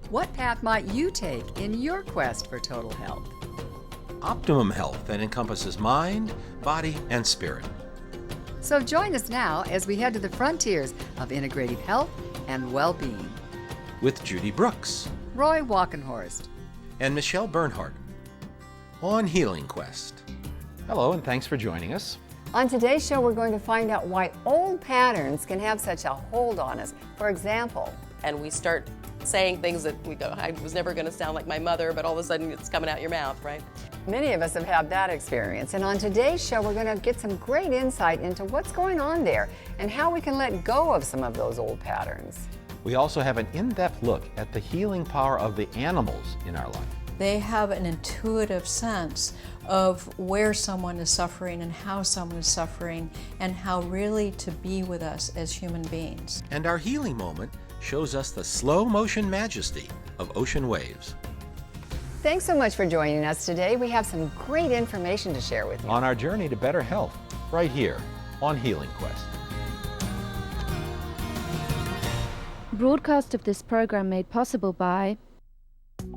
What path might you take in your quest for total health? Optimum health that encompasses mind, body, and spirit. So join us now as we head to the frontiers of integrative health and well-being. With Judy Brooks Roy Walkenhorst and Michelle Bernhardt on Healing Quest. Hello, and thanks for joining us. On today's show, we're going to find out why old patterns can have such a hold on us. For example, and we start saying things that we go, I was never going to sound like my mother, but all of a sudden it's coming out your mouth, right? Many of us have had that experience. And on today's show, we're going to get some great insight into what's going on there and how we can let go of some of those old patterns. We also have an in-depth look at the healing power of the animals in our life. They have an intuitive sense of where someone is suffering and how someone is suffering and how really to be with us as human beings. And our healing moment shows us the slow motion majesty of ocean waves. Thanks so much for joining us today. We have some great information to share with you. On our journey to better health, right here on Healing Quest. Broadcast of this program made possible by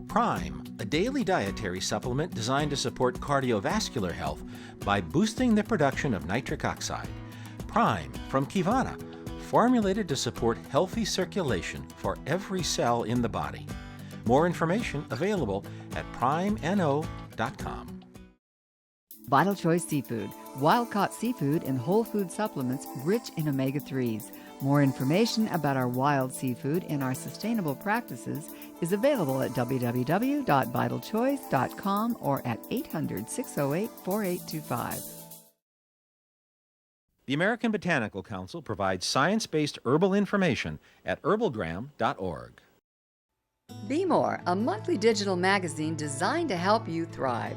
Prime, a daily dietary supplement designed to support cardiovascular health by boosting the production of nitric oxide. Prime from Kivana, formulated to support healthy circulation for every cell in the body. More information available at primeno.com. Vital Choice Seafood, wild-caught seafood and whole food supplements rich in omega-3s. More information about our wild seafood and our sustainable practices is available at www.vitalchoice.com or at 800-608-4825. The American Botanical Council provides science-based herbal information at herbalgram.org. Be More, a monthly digital magazine designed to help you thrive.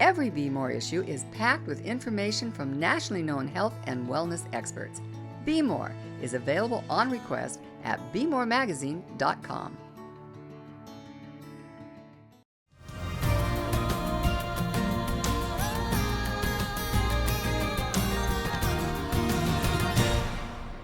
Every Be More issue is packed with information from nationally known health and wellness experts. Be More is available on request at BeMoreMagazine.com.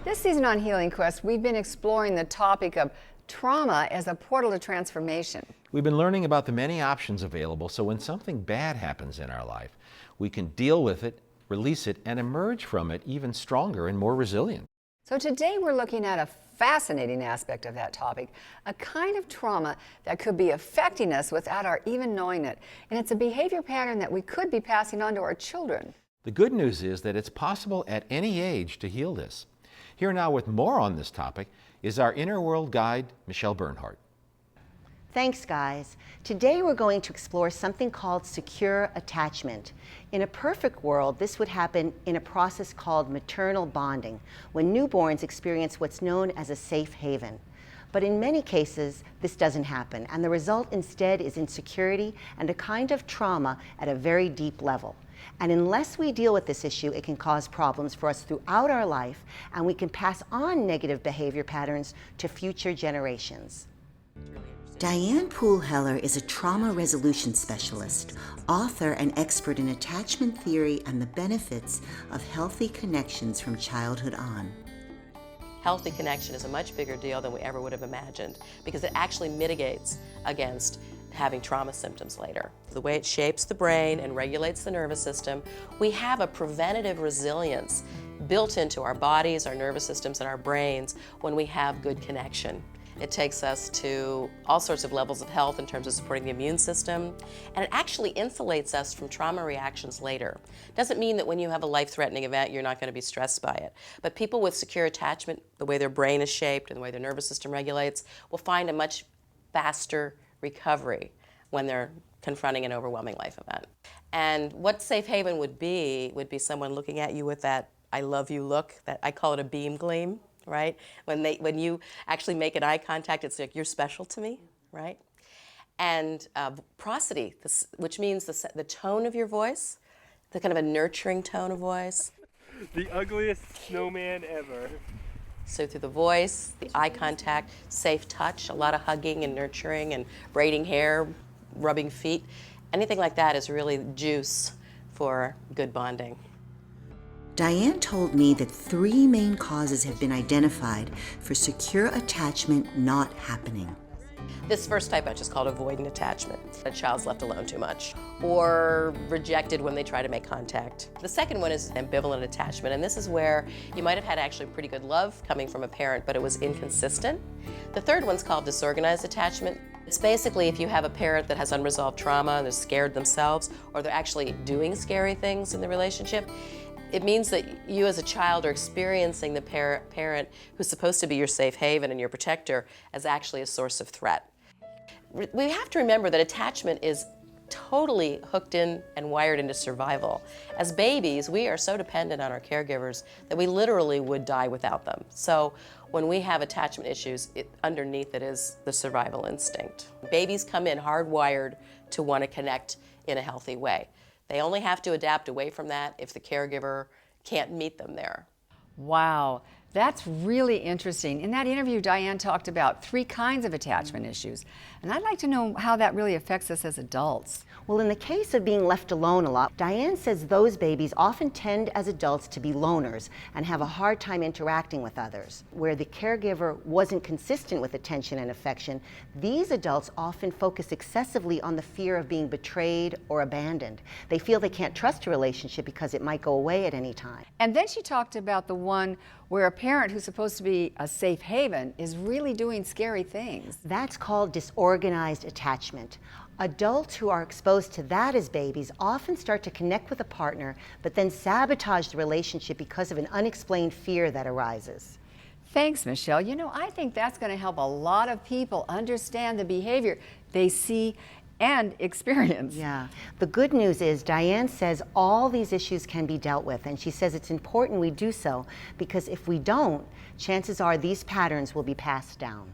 This season on Healing Quest, we've been exploring the topic of trauma as a portal to transformation. We've been learning about the many options available so when something bad happens in our life, we can deal with it, release it, and emerge from it even stronger and more resilient. So today we're looking at a fascinating aspect of that topic, a kind of trauma that could be affecting us without our even knowing it. And it's a behavior pattern that we could be passing on to our children. The good news is that it's possible at any age to heal this. Here now with more on this topic is our Inner World Guide, Michelle Bernhardt. Thanks, guys. Today we're going to explore something called secure attachment. In a perfect world, this would happen in a process called maternal bonding, when newborns experience what's known as a safe haven. But in many cases, this doesn't happen, and the result instead is insecurity and a kind of trauma at a very deep level. And unless we deal with this issue, it can cause problems for us throughout our life, and we can pass on negative behavior patterns to future generations. Diane Poole-Heller is a trauma resolution specialist, author and expert in attachment theory and the benefits of healthy connections from childhood on. Healthy connection is a much bigger deal than we ever would have imagined because it actually mitigates against having trauma symptoms later. The way it shapes the brain and regulates the nervous system, we have a preventative resilience built into our bodies, our nervous systems, and our brains when we have good connection. It takes us to all sorts of levels of health in terms of supporting the immune system, and it actually insulates us from trauma reactions later. Doesn't mean that when you have a life-threatening event, you're not going to be stressed by it. But people with secure attachment, the way their brain is shaped and the way their nervous system regulates, will find a much faster recovery when they're confronting an overwhelming life event. And what safe haven would be someone looking at you with that I love you look, that I call it a beam gleam. Right? When you actually make an eye contact, it's like, you're special to me, right? And prosody, which means the tone of your voice, the kind of a nurturing tone of voice. The ugliest snowman ever. So through the voice, the eye contact, safe touch, a lot of hugging and nurturing and braiding hair, rubbing feet, anything like that is really juice for good bonding. Diane told me that 3 main causes have been identified for secure attachment not happening. This first type is just called avoidant attachment. A child's left alone too much or rejected when they try to make contact. The second one is ambivalent attachment, and this is where you might have had actually pretty good love coming from a parent, but it was inconsistent. The third one's called disorganized attachment. It's basically if you have a parent that has unresolved trauma and they're scared themselves, or they're actually doing scary things in the relationship, it means that you as a child are experiencing the parent who's supposed to be your safe haven and your protector as actually a source of threat. We have to remember that attachment is totally hooked in and wired into survival. As babies, we are so dependent on our caregivers that we literally would die without them. So when we have attachment issues, underneath it is the survival instinct. Babies come in hardwired to want to connect in a healthy way. They only have to adapt away from that if the caregiver can't meet them there. Wow, that's really interesting. In that interview, Diane talked about 3 kinds of attachment issues, and I'd like to know how that really affects us as adults. Well, in the case of being left alone a lot, Diane says those babies often tend as adults to be loners and have a hard time interacting with others. Where the caregiver wasn't consistent with attention and affection, these adults often focus excessively on the fear of being betrayed or abandoned. They feel they can't trust a relationship because it might go away at any time. And then she talked about the one where a parent who's supposed to be a safe haven is really doing scary things. That's called disorganized attachment. Adults who are exposed to that as babies often start to connect with a partner, but then sabotage the relationship because of an unexplained fear that arises. Thanks, Michelle. You know, I think that's going to help a lot of people understand the behavior they see and experience. Yeah. The good news is Diane says all these issues can be dealt with, and she says it's important we do so because if we don't, chances are these patterns will be passed down.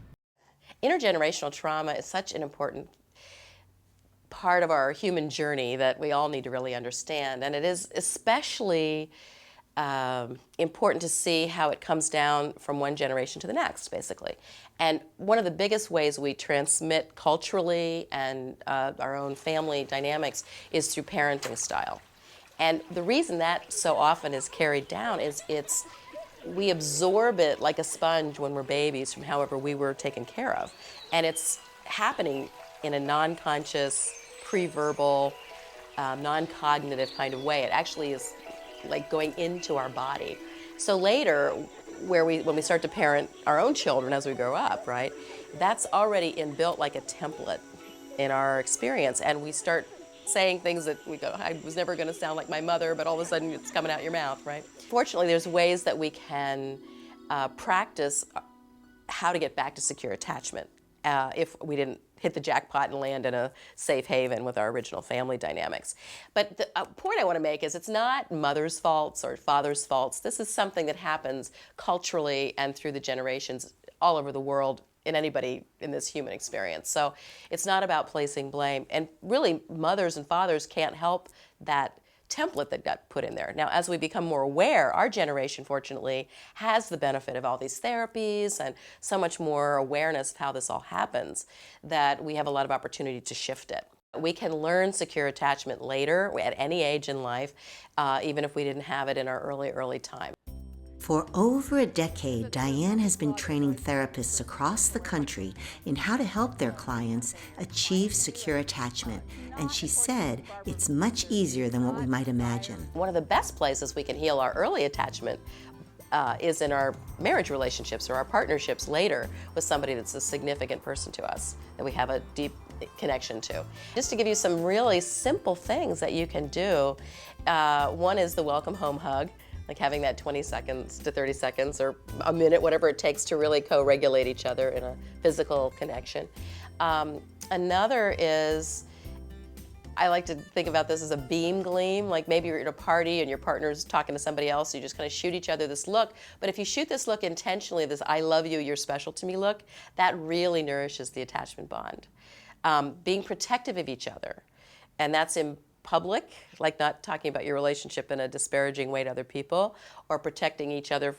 Intergenerational trauma is such an important part of our human journey that we all need to really understand, and it is especially important to see how it comes down from one generation to the next, basically. And one of the biggest ways we transmit culturally and our own family dynamics is through parenting style. And the reason that so often is carried down is we absorb it like a sponge when we're babies from however we were taken care of. And it's happening in a non-conscious, pre-verbal, non-cognitive kind of way. It actually is like going into our body. So later, when we start to parent our own children as we grow up, right, that's already inbuilt like a template in our experience, and we start saying things that we go, I was never going to sound like my mother, but all of a sudden it's coming out your mouth, right? Fortunately, there's ways that we can practice how to get back to secure attachment if we didn't hit the jackpot and land in a safe haven with our original family dynamics. But the point I want to make is it's not mother's faults or father's faults. This is something that happens culturally and through the generations all over the world in anybody in this human experience. So it's not about placing blame. And really, mothers and fathers can't help that template that got put in there. Now, as we become more aware, our generation, fortunately, has the benefit of all these therapies and so much more awareness of how this all happens that we have a lot of opportunity to shift it. We can learn secure attachment later, at any age in life, even if we didn't have it in our early time. For over a decade, Diane has been training therapists across the country in how to help their clients achieve secure attachment, and she said it's much easier than what we might imagine. One of the best places we can heal our early attachment is in our marriage relationships or our partnerships later with somebody that's a significant person to us, that we have a deep connection to. Just to give you some really simple things that you can do, one is the welcome home hug. Like having that 20 seconds to 30 seconds or a minute, whatever it takes to really co-regulate each other in a physical connection. Another is, I like to think about this as a beam gleam, like maybe you're at a party and your partner's talking to somebody else, you just kind of shoot each other this look, but if you shoot this look intentionally, this I love you, you're special to me look, that really nourishes the attachment bond. Being protective of each other, and that's in public, like not talking about your relationship in a disparaging way to other people, or protecting each other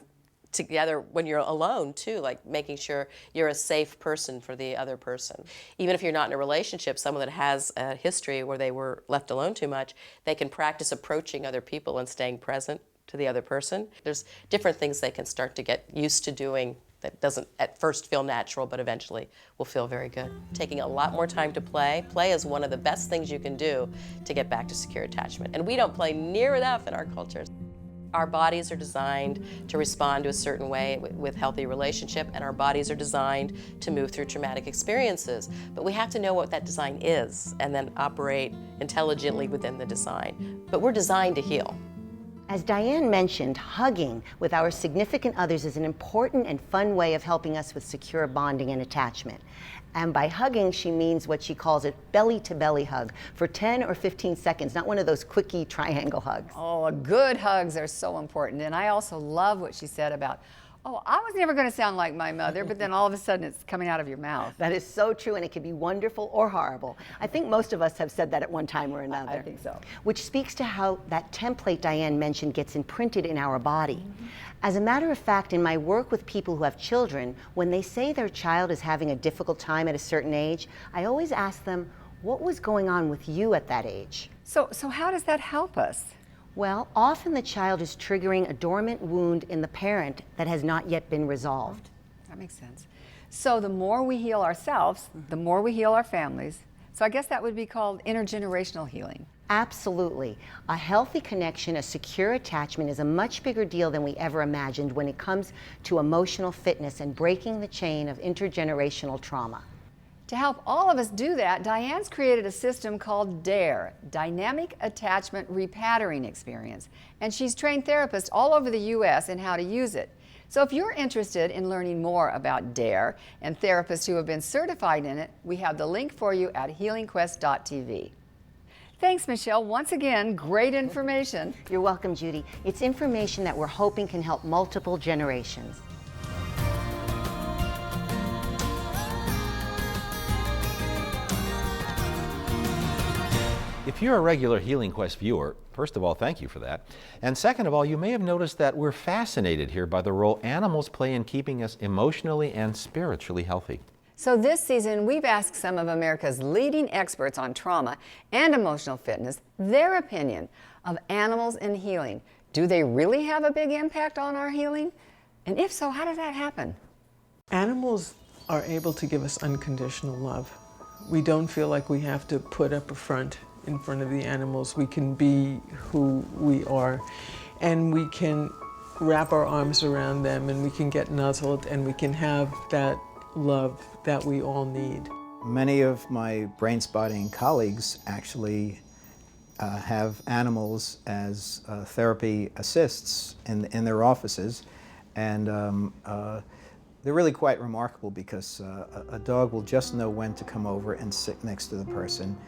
together when you're alone too, like making sure you're a safe person for the other person. Even if you're not in a relationship, someone that has a history where they were left alone too much, they can practice approaching other people and staying present to the other person. There's different things they can start to get used to doing that doesn't at first feel natural, but eventually will feel very good. Taking a lot more time to play. Play is one of the best things you can do to get back to secure attachment. And we don't play near enough in our cultures. Our bodies are designed to respond to a certain way with healthy relationship, and our bodies are designed to move through traumatic experiences. But we have to know what that design is and then operate intelligently within the design. But we're designed to heal. As Diane mentioned, hugging with our significant others is an important and fun way of helping us with secure bonding and attachment. And by hugging, she means what she calls a belly-to-belly hug for 10 or 15 seconds, not one of those quickie triangle hugs. Oh, good hugs are so important. And I also love what she said about, oh, I was never going to sound like my mother, but then all of a sudden it's coming out of your mouth. That is so true, and it can be wonderful or horrible. I think most of us have said that at one time or another. I think so. Which speaks to how that template Diane mentioned gets imprinted in our body. As a matter of fact, in my work with people who have children, when they say their child is having a difficult time at a certain age, I always ask them, what was going on with you at that age? So how does that help us? Well, often the child is triggering a dormant wound in the parent that has not yet been resolved. That makes sense. So the more we heal ourselves, the more we heal our families. So I guess that would be called intergenerational healing. Absolutely. A healthy connection, a secure attachment is a much bigger deal than we ever imagined when it comes to emotional fitness and breaking the chain of intergenerational trauma. To help all of us do that, Diane's created a system called DARE, Dynamic Attachment Repatterning Experience, and she's trained therapists all over the U.S. in how to use it. So if you're interested in learning more about DARE and therapists who have been certified in it, we have the link for you at healingquest.tv. Thanks, Michelle. Once again, great information. You're welcome, Judy. It's information that we're hoping can help multiple generations. If you're a regular Healing Quest viewer, first of all, thank you for that. And second of all, you may have noticed that we're fascinated here by the role animals play in keeping us emotionally and spiritually healthy. So this season, we've asked some of America's leading experts on trauma and emotional fitness their opinion of animals and healing. Do they really have a big impact on our healing? And if so, how does that happen? Animals are able to give us unconditional love. We don't feel like we have to put up a front in front of the animals. We can be who we are, and we can wrap our arms around them, and we can get nuzzled, and we can have that love that we all need. Many of my brain spotting colleagues actually have animals as therapy assists in their offices, and they're really quite remarkable because a dog will just know when to come over and sit next to the person,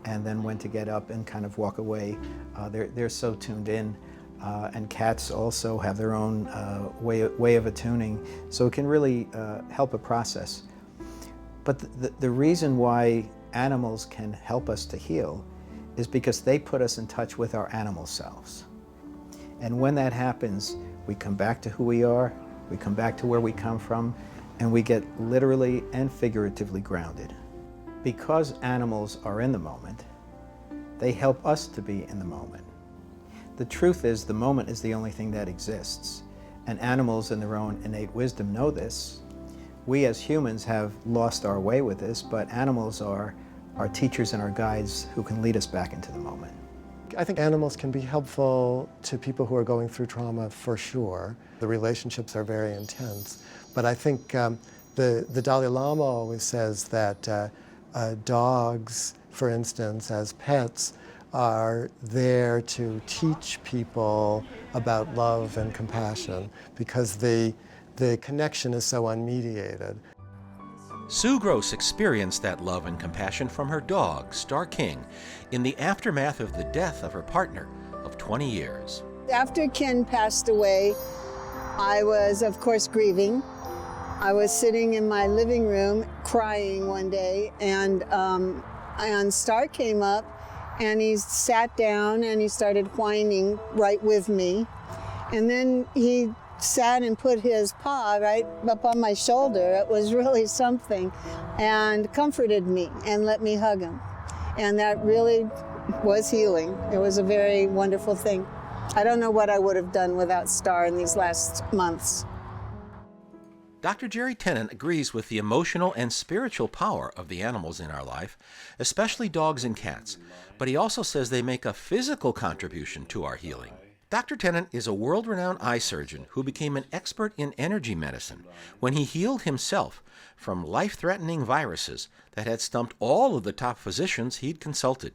and then when to get up and kind of walk away. They're so tuned in. And cats also have their own way of attuning, so it can really help a process. But the reason why animals can help us to heal is because they put us in touch with our animal selves. And when that happens, we come back to who we are, we come back to where we come from, and we get literally and figuratively grounded. Because animals are in the moment, they help us to be in the moment. The truth is, the moment is the only thing that exists, and animals in their own innate wisdom know this. We as humans have lost our way with this, but animals are our teachers and our guides who can lead us back into the moment. I think animals can be helpful to people who are going through trauma for sure. The relationships are very intense, but I think the Dalai Lama always says that dogs, for instance, as pets, are there to teach people about love and compassion because the connection is so unmediated. Sue Gross experienced that love and compassion from her dog, Star King, in the aftermath of the death of her partner of 20 years. After Ken passed away, I was, of course, grieving. I was sitting in my living room crying one day, and Star came up, and he sat down and he started whining right with me. And then he sat and put his paw right up on my shoulder. It was really something, and comforted me and let me hug him. And that really was healing. It was a very wonderful thing. I don't know what I would have done without Star in these last months. Dr. Jerry Tennant agrees with the emotional and spiritual power of the animals in our life, especially dogs and cats, but he also says they make a physical contribution to our healing. Dr. Tennant is a world-renowned eye surgeon who became an expert in energy medicine when he healed himself from life-threatening viruses that had stumped all of the top physicians he'd consulted.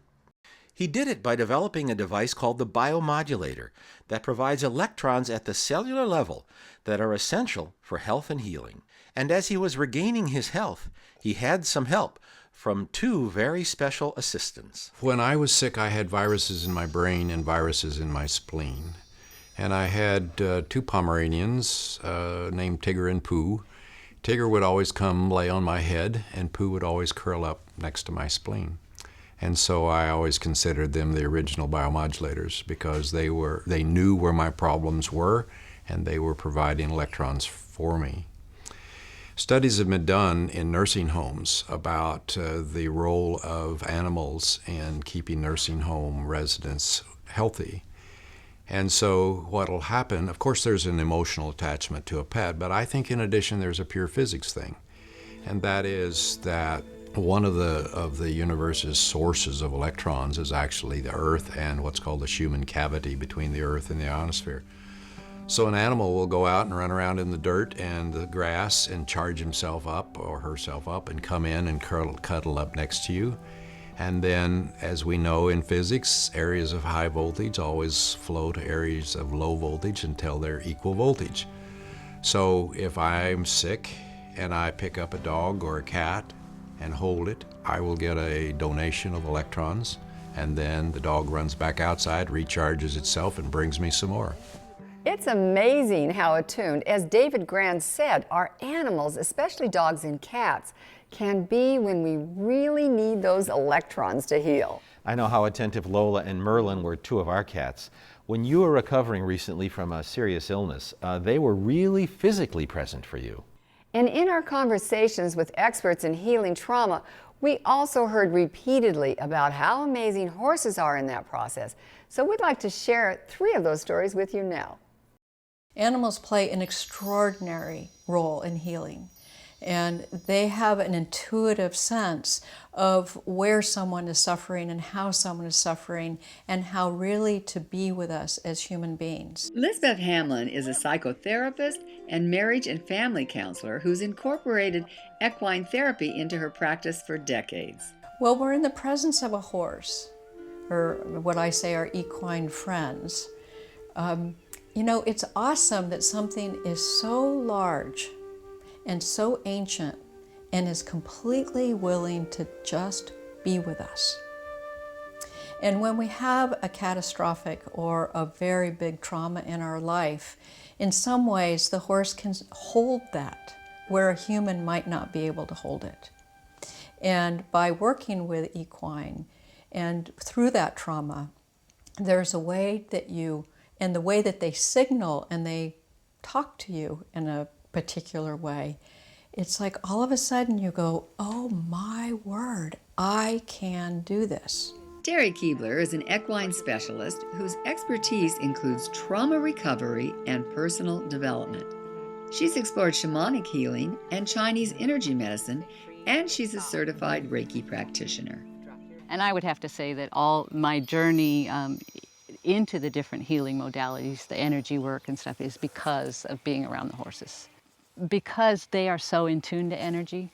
He did it by developing a device called the biomodulator that provides electrons at the cellular level that are essential for health and healing. And as he was regaining his health, he had some help from two very special assistants. When I was sick, I had viruses in my brain and viruses in my spleen. And I had two Pomeranians named Tigger and Pooh. Tigger would always come lay on my head, and Pooh would always curl up next to my spleen. And so I always considered them the original biomodulators because they knew where my problems were, and they were providing electrons for me. Studies have been done in nursing homes about the role of animals in keeping nursing home residents healthy. And so what will happen, of course there's an emotional attachment to a pet, but I think in addition there's a pure physics thing. And that is that one of the universe's sources of electrons is actually the Earth and what's called the Schumann Cavity between the Earth and the ionosphere. So an animal will go out and run around in the dirt and the grass and charge himself up or herself up and come in and cuddle up next to you. And then, as we know in physics, areas of high voltage always flow to areas of low voltage until they're equal voltage. So if I'm sick and I pick up a dog or a cat and hold it, I will get a donation of electrons, and then the dog runs back outside, recharges itself, and brings me some more. It's amazing how attuned, as David Grand said, our animals, especially dogs and cats, can be when we really need those electrons to heal. I know how attentive Lola and Merlin were, two of our cats. When you were recovering recently from a serious illness, they were really physically present for you. And in our conversations with experts in healing trauma, we also heard repeatedly about how amazing horses are in that process. So we'd like to share 3 of those stories with you now. Animals play an extraordinary role in healing, and they have an intuitive sense of where someone is suffering and how someone is suffering and how really to be with us as human beings. Lisbeth Hamlin is a psychotherapist and marriage and family counselor who's incorporated equine therapy into her practice for decades. Well, we're in the presence of a horse, or what I say are equine friends. You know, it's awesome that something is so large and so ancient and is completely willing to just be with us. And when we have a catastrophic or a very big trauma in our life, in some ways the horse can hold that where a human might not be able to hold it. And by working with equine and through that trauma, there's a way that you, and the way that they signal and they talk to you in a particular way, it's like all of a sudden you go, oh my word, I can do this. Terry Keebler is an equine specialist whose expertise includes trauma recovery and personal development. She's explored shamanic healing and Chinese energy medicine, and she's a certified Reiki practitioner. And I would have to say that all my journey into the different healing modalities, the energy work and stuff, is because of being around the horses. Because they are so in tune to energy.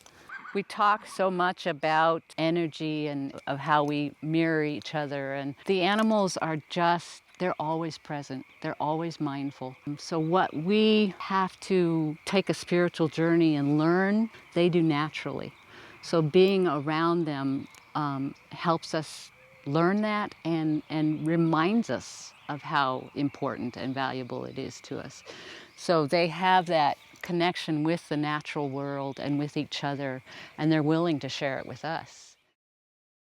We talk so much about energy and of how we mirror each other, and the animals are just, they're always present, they're always mindful. So what we have to take a spiritual journey and learn, they do naturally. So being around them helps us learn that and reminds us of how important and valuable it is to us. So they have that connection with the natural world and with each other, and they're willing to share it with us.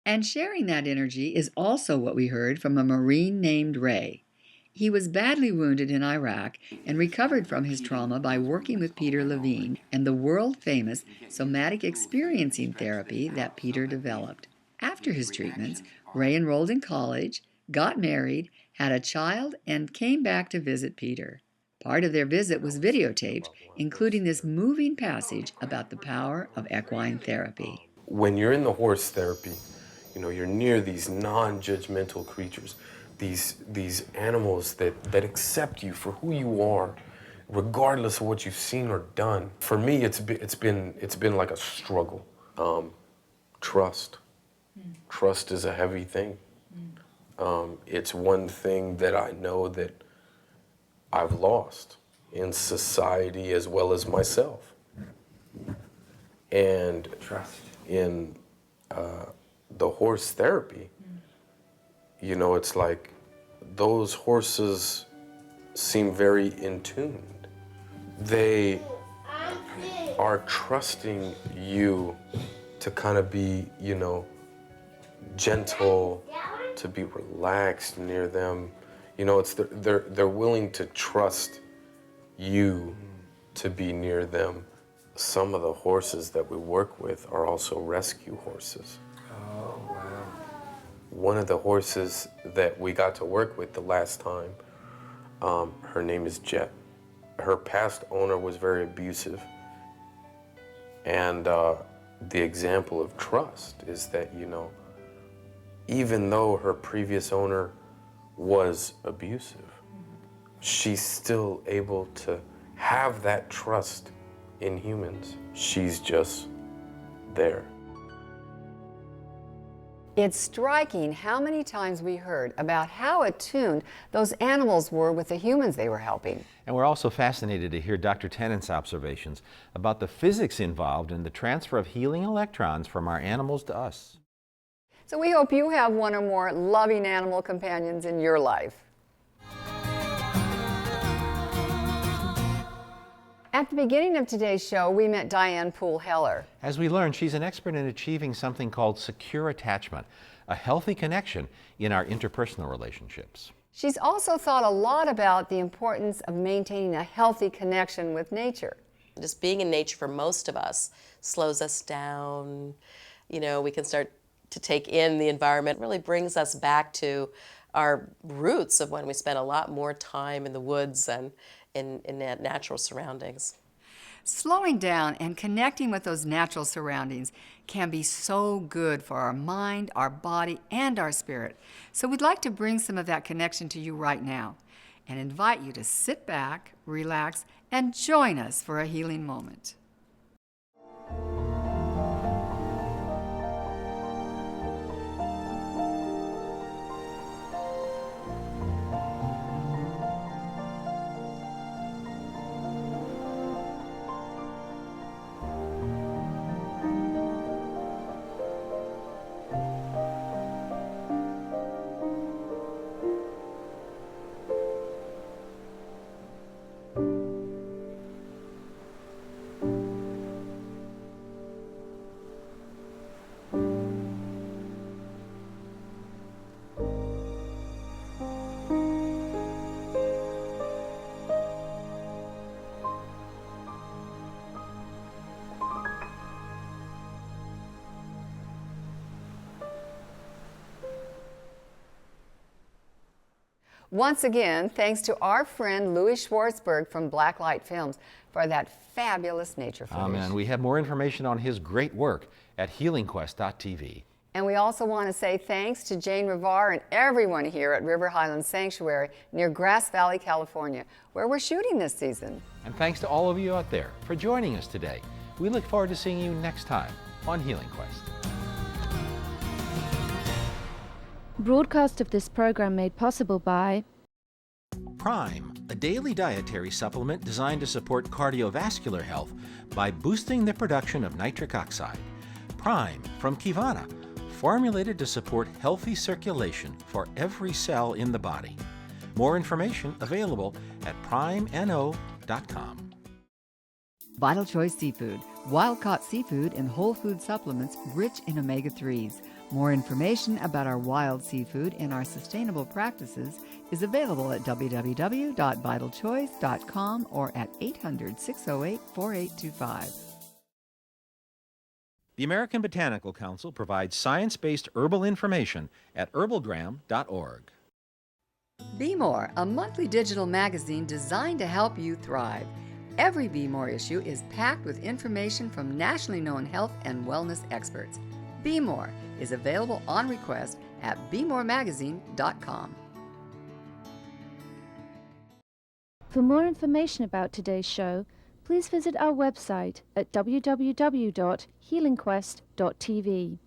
And sharing that energy is also what we heard from a Marine named Ray. He was badly wounded in Iraq and recovered from his trauma by working with Peter Levine and the world-famous somatic experiencing therapy that Peter developed. After his treatments, Ray enrolled in college, got married, had a child, and came back to visit Peter. Part of their visit was videotaped, including this moving passage about the power of equine therapy. When you're in the horse therapy, you know, you're near these non-judgmental creatures, these animals that accept you for who you are, regardless of what you've seen or done. For me, it's been like a struggle. Trust. Trust is a heavy thing. It's one thing that I know that I've lost in society as well as myself. And trust in the horse therapy, you know, it's like those horses seem very in tune. They are trusting you to kind of be, you know, gentle, to be relaxed near them. You know, it's they're willing to trust you to be near them. Some of the horses that we work with are also rescue horses. Oh, wow. One of the horses that we got to work with the last time, her name is Jet. Her past owner was very abusive. And the example of trust is that, you know, even though her previous owner was abusive, she's still able to have that trust in humans. She's just there. It's striking how many times we heard about how attuned those animals were with the humans they were helping. And we're also fascinated to hear Dr. Tennant's observations about the physics involved in the transfer of healing electrons from our animals to us. So we hope you have one or more loving animal companions in your life. At the beginning of today's show, we met Diane Poole-Heller. As we learned, she's an expert in achieving something called secure attachment, a healthy connection in our interpersonal relationships. She's also thought a lot about the importance of maintaining a healthy connection with nature. Just being in nature for most of us slows us down. You know, we can start to take in the environment. It really brings us back to our roots of when we spent a lot more time in the woods and in natural surroundings. Slowing down and connecting with those natural surroundings can be so good for our mind, our body, and our spirit. So we'd like to bring some of that connection to you right now and invite you to sit back, relax, and join us for a healing moment. Once again, thanks to our friend Louis Schwartzberg from Blacklight Films for that fabulous nature footage. Amen. We have more information on his great work at healingquest.tv. And we also want to say thanks to Jane Rivar and everyone here at River Highlands Sanctuary near Grass Valley, California, where we're shooting this season. And thanks to all of you out there for joining us today. We look forward to seeing you next time on Healing Quest. Broadcast of this program made possible by Prime, a daily dietary supplement designed to support cardiovascular health by boosting the production of nitric oxide. Prime from Kivana, formulated to support healthy circulation for every cell in the body. More information available at primeno.com. Vital Choice Seafood, wild-caught seafood and whole food supplements rich in omega-3s. More information about our wild seafood and our sustainable practices is available at www.vitalchoice.com or at 800-608-4825. The American Botanical Council provides science-based herbal information at herbalgram.org. Be More, a monthly digital magazine designed to help you thrive. Every Be More issue is packed with information from nationally known health and wellness experts. Be More is available on request at BeMoreMagazine.com. For more information about today's show, please visit our website at www.healingquest.tv.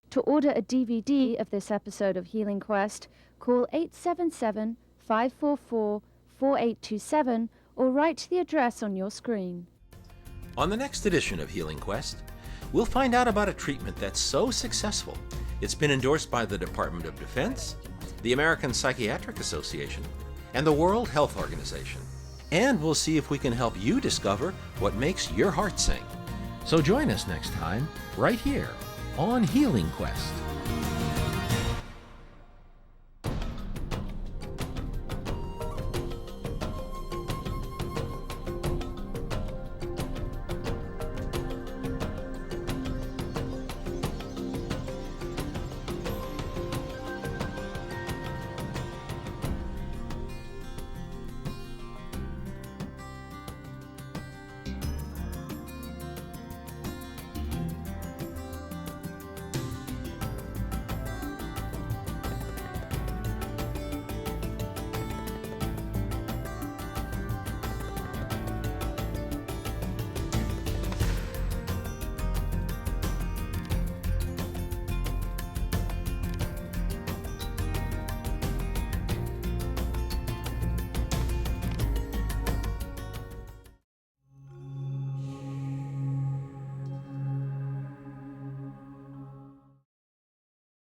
To order a DVD of this episode of Healing Quest, call 877-544-4827 or write to the address on your screen. On the next edition of Healing Quest, we'll find out about a treatment that's so successful, it's been endorsed by the Department of Defense, the American Psychiatric Association, and the World Health Organization. And we'll see if we can help you discover what makes your heart sing. So join us next time, right here on Healing Quest.